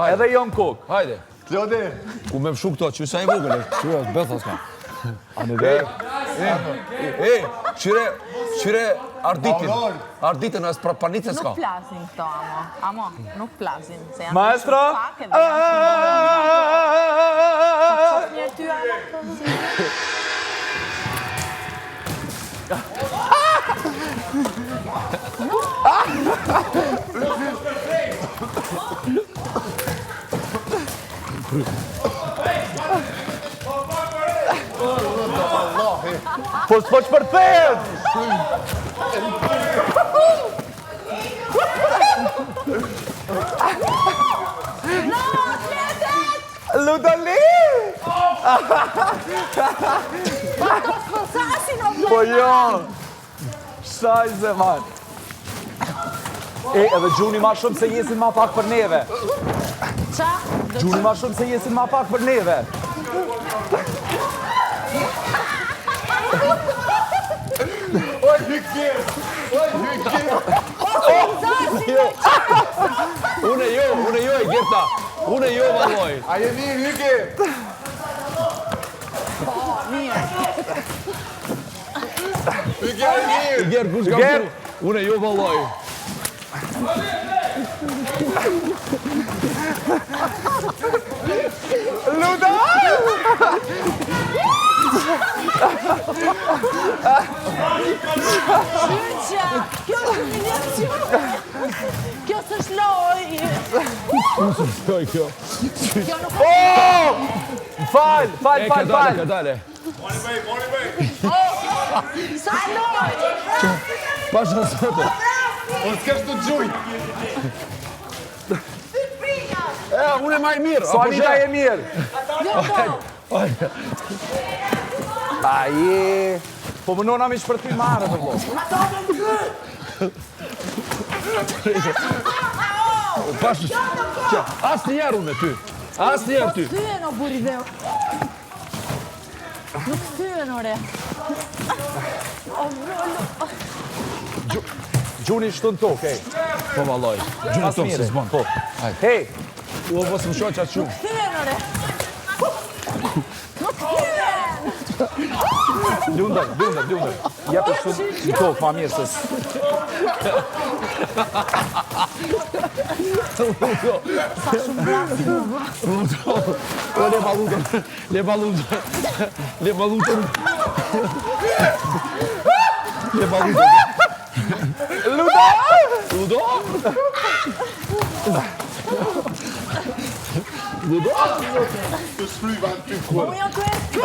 Edhe jo në kokë. Hajde. Klodi. Ku me fshu këto, që sa e vogël. Që është bëthas ka. Qyre arditën as prapanicës ka. Nuk flasin këto, amo. Nuk flasin. Maestro? Një ty, Po s'po që përthet! Ludali! Po jo! Shajze, man! Edhe gjuni ma shumë se jesin ma pak për neve. qa? Gjuni ma shumë se jesin ma pak për neve. Oj, hykje! Une jo e Gerta. Une jo, valloj. A je mirë, hykje! Hykje e mirë! Gert, kush ka Gert. këtu? Une jo, valloj. Luda! Qyqa, kjo është humiliacion. Kjo s'është loj. Shkoj kjo. Kjo nuk Fal! Ka dale. Moni bej! sa loj. Pasha sote. O s'kesh të gjuj! Une ma e mirë. Suanita e mirë. Jo po. Aje. Po më nona mi shpërthy marë të vlo. Pasha. Asë njerë une ty. Asë njerë ty. Thyen o buri dhe. Nuk thyen ore. O vrollu. Gjuni shtun tokë, Po valloj. Gjuna Pas tokë mire. se zbon. Po. Hej, U mos më shoh qatë shumë. Thyen ore. Nuk thyen. Lundër. Jetë shtun në tokë, ma mirë sës. Le balutën. Ludo? Të shfryva në ty kur. Unë jam të e të.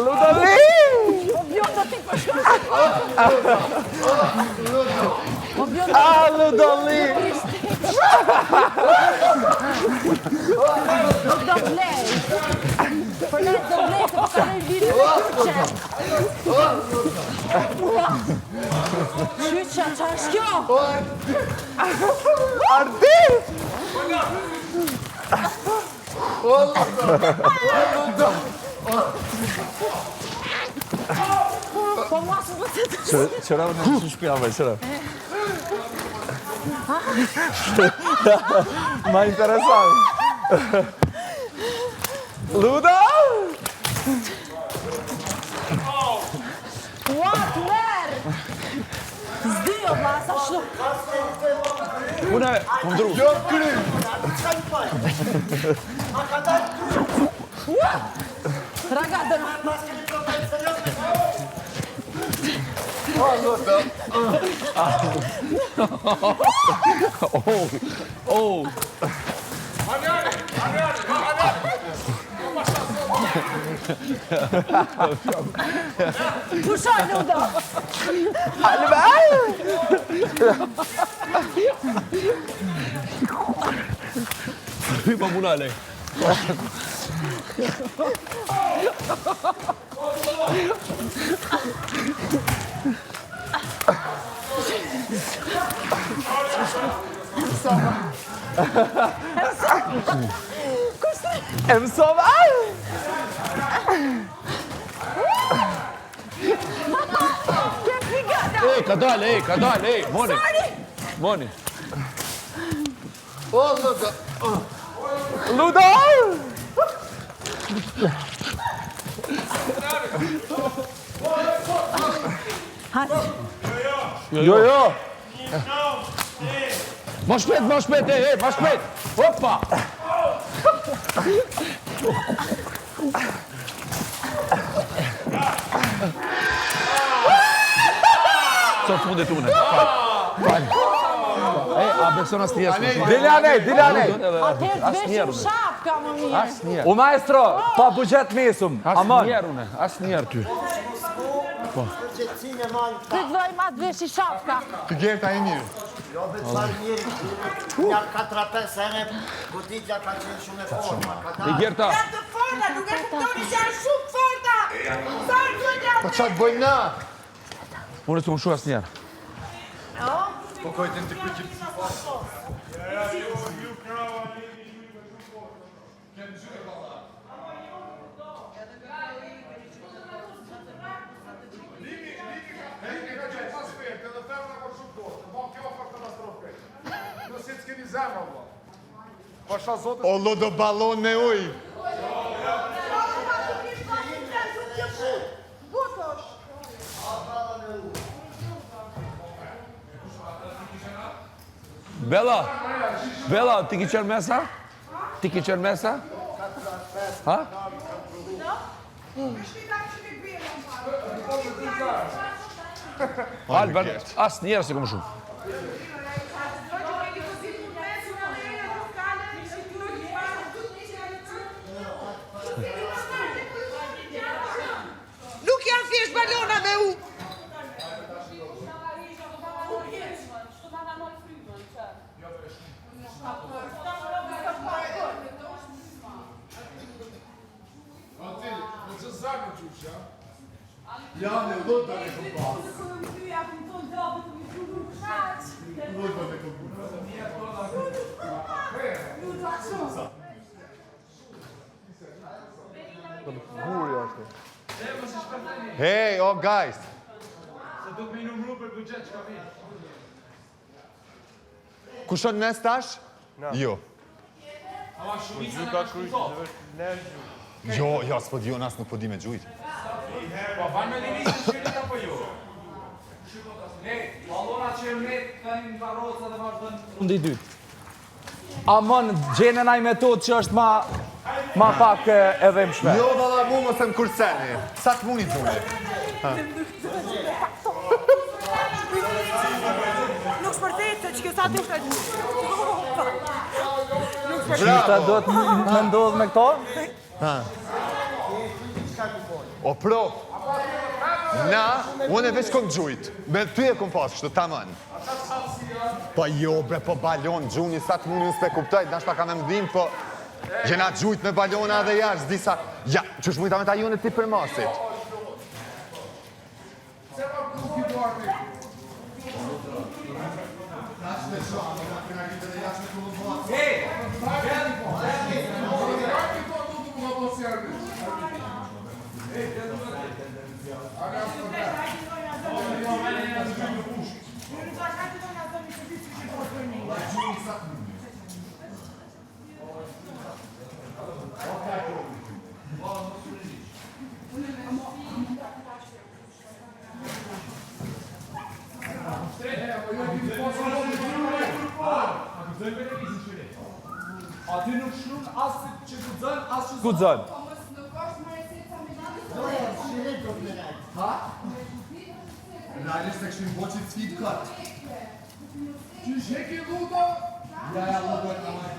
Ludali! Po bjom do t'i përshkoj. Po bjom do Ludali! nuk do blej. Për ne do blej të përshkoj vire dhe qyqe. Qyqa, qa është kjo? Ardi! Po mua së më të të Qëra në që shpia me, qëra. Ma interesant. Luda! Ua, të merë! Zdi o ma, sa shlu. Une, kom dru. Jo, kry! Raga, dëna. Oh. Pushoj, Ludo. Hypa munale. E mësova! Ka dale, Moni. Moni. Ludo! Jo. Ma shpejt, ma shpejt. Hoppa! Sot fundit une. A beson as njerë. Dilane! Atëherë të veshim shapka më mirë. O maestro, pa buxhet mesum. Aman. As njerë ty. Të dojmë atë veshi shapka. Të gjerë ta e mirë. Jo, beçar mirë, nga 4-5 herë, goditja ka qenë shumë e forma. I gjerta. Të forta, nuk e kuptoni që janë shumë forta! Sa duhet ja... Po qatë bojnë na? Unë s'u shu as njerë. Po kojtën të kyqim. O lo do balon me uj. Bella, ti ki qenë mesa? Ti ki qenë mesa? Ha? Alban, as njerë se kom shumë. Nuk janë thjesht balona me u! Ja, me dhët dhe me këmpas. Hey, oh guys. Kushon nes tash? Jo. Jo, s'po di unë as nuk po di me gjujt. Fundi dytë. Amon, gjene naj metodë që është ma pak e dhemshme. Jo, valla mu më thëmë kurseni. Sa të muni gjuni? Nuk shpërtet, që kjo sa të të Qishta do të më ndodhë me këto? O pro, unë e veç kom gjujt. Me ty e kom pas, kështu taman. Po jo, bre, po balon, gjuni, sa të muni unë s'pe kuptoj, nashta ka me mdim, po gjena gjujt me balona dhe jash, disa... Ja, qësh mujta me ta jone ti për masit. Aty nuk shrun asë që gudzën, asë që gudzën. Realisht se kështu boqi të fit këtë. Qysh heki ludo? Ja, ludo e ka më të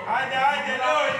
Hajde, loj!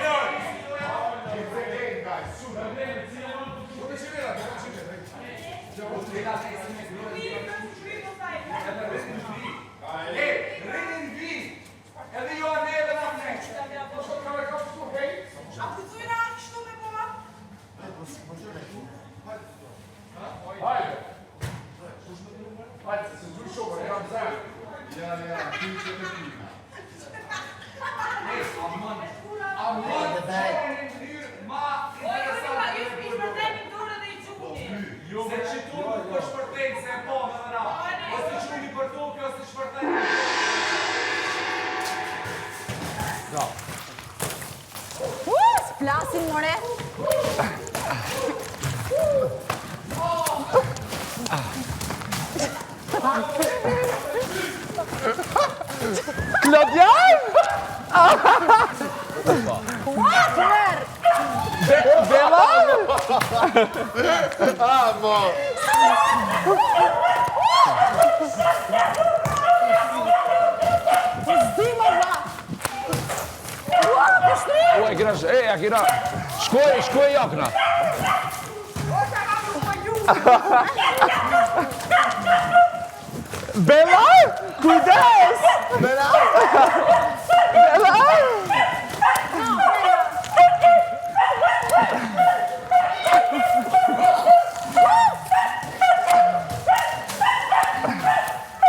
S'plasin, more. Klodjan! Water! Bella? O, e kena... Shkoj jakna. Bella? Kujdes! Bella? Bella?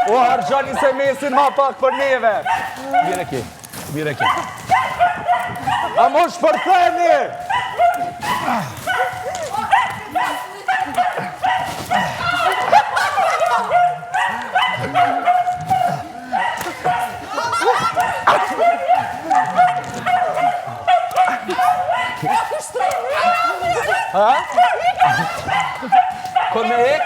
O, hargjani se mesin ma pak për neve. Mire ki. A mos shpërtheni! Ha? Kon me ek?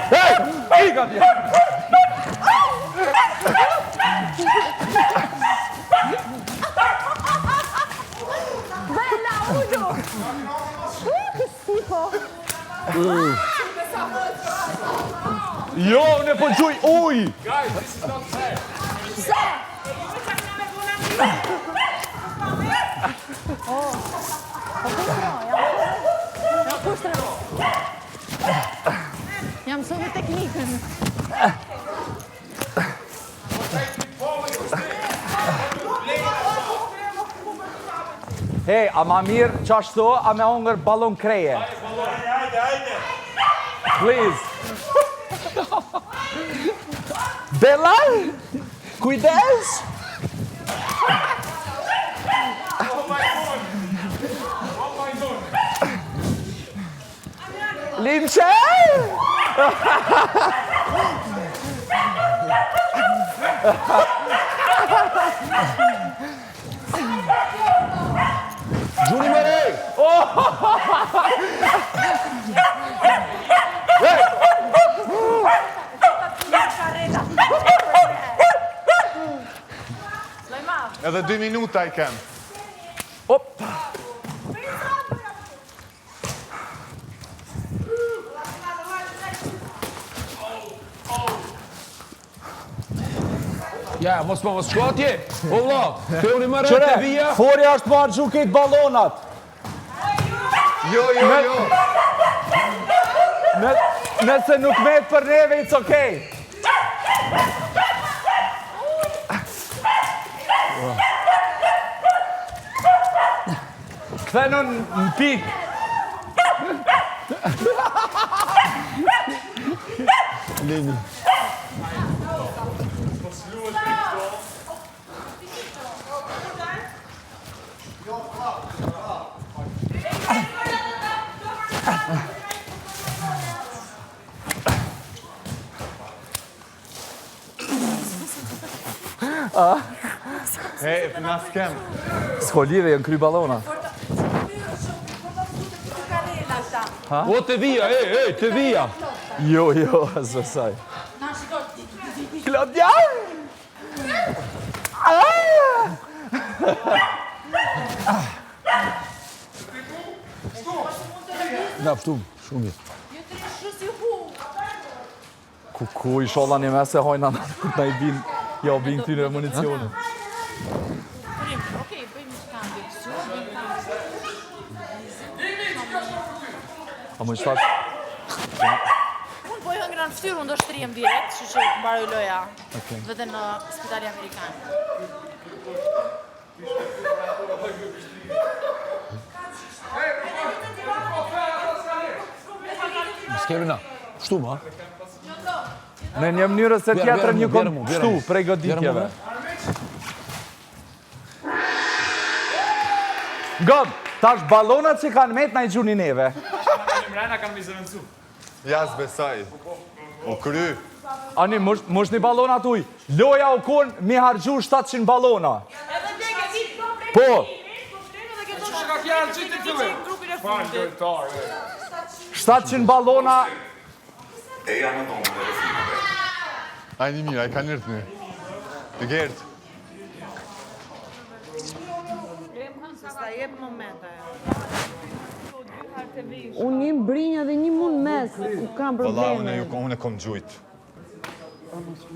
Hey! Ika vje! Bella, uđu! Che schifo! Jo, ne po gjuj uj! Se! Jam sobie teknikën. Hey, a ma mirë qashtu, a me hongër ballon kreje? Hajde! Please! Bella? Kujdes? Linqe? Gjuni me rej! Edhe 2 minuta I kem. Op! Ja, mos shko atje. O vlla, te unë më rrët Qëre, e vija. Forja është marrë gjukit balonat. Jo. Nëse nuk met për neve, it's okay. Kthenu në pik. Lini. Na s'kem. S'ko lidhe, janë kry balona. O të vija, të vija. Jo, asë saj. Klodjan! Na, pështum, shumë mirë. Ku i sholla një mese hojna në këtë na i bin, ja u bin këtyre municionit. Okej, bëjmë një shkambje. A më shtash? Unë po hëngra në ftyrë, unë do shtrijem direkt, që mbaroj loja. Vete në spitali amerikan. S'kemi na. Pështum, ha? Në një mënyrë se tjetër një vjerë mu, kështu, prej goditjeve. Gëm, tash balonat që kanë met na i gjuni neve. Ja s'besaj. O kry. Ani, mosh një balonat uj. Loja u konë mi hargju 700 balona. Po. 700 balona. Aj një mirë, aj ka nërtë një. Të gertë. Unë një mbrinja dhe një mund mes, kam Valla, probleme. unë e kom gjujt.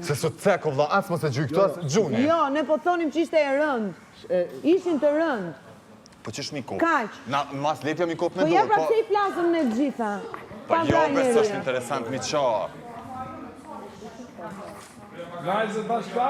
Se sot ceko, valla, asë mos e gjuj këto, asë gjuni. Jo, ne po thonim që ishte e rënd. Ishin të rënd. Po qësh mi kop? Kaq. Na, mas lepja mi kop me Po ja dorë, pra pse i flasëm ne të gjitha. Po jo, besë është interesant mi qa. Vajzë bashka?